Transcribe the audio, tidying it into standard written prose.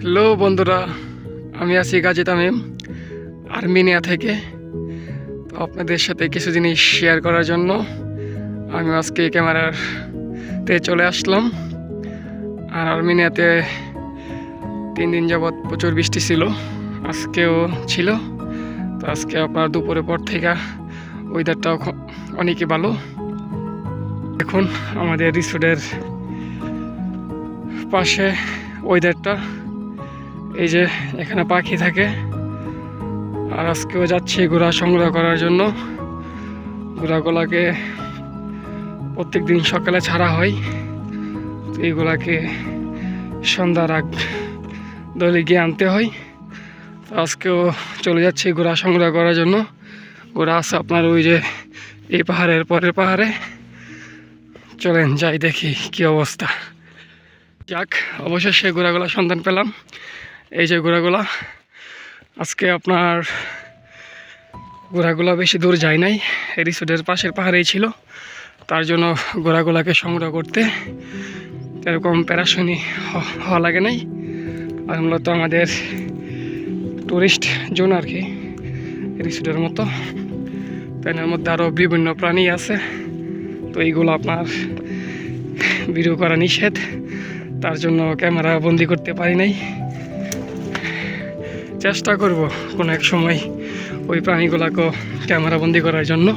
Hello বন্ধুরা, আমি আছি গাজী তামিম আর্মেনিয়া থেকে। তো আপনাদের সাথে কিছু জিনিস শেয়ার করার জন্য আমি আজকে ক্যামেরাতে চলে আসলাম। আর আর্মেনিয়াতে 3 দিন যাবৎ প্রচুর বৃষ্টি ছিল, আজকেও ছিল। তো আজকে আপনার দুপুরের পর থেকে ওয়েদারটাও অনেকই ভালো। এখন আমাদের রিসোর্টের পাশে ওয়েদারটা, এই যে এখানে পাখি থাকে। আর আজকেও যাচ্ছি ঘোড়া সংগ্রহ করার জন্য। ঘোড়াগুলাকে প্রত্যেক দিন সকালে ছাড়া হয়, তো এইগুলাকে সন্ধ্যার আগ দলে গিয়ে আনতে হয়। তো আজকেও চলে যাচ্ছি ঘোড়া সংগ্রহ করার জন্য। ঘোড়া আছে আপনার ওই যে এই পাহাড়ের পরের পাহাড়ে। চলেন যাই, দেখি কি অবস্থা। যাক, অবশেষে ঘোড়াগুলা সন্ধান পেলাম। এই যে ঘোড়াগুলা, আজকে আপনার ঘোড়াগুলা বেশি দূর যায় নাই, রিসোর্টের পাশের পাহাড়েই ছিল। তার জন্য ঘোড়াগুলাকে সংগ্রহ করতে এরকম প্যারাশনি হওয়া লাগে নাই। আর মূলত আমাদের টুরিস্ট জোন আর কি, রিসোর্টের মতো। তাই এর মধ্যে আরও বিভিন্ন প্রাণী আছে। তো এইগুলো আপনার ভিডিও করা নিষেধ, তার জন্য ক্যামেরা বন্দি করতে পারি নাই। চেষ্টা করব কোনো এক সময় ওই প্রাণীগুলোকে ক্যামেরা বন্দি করার জন্য।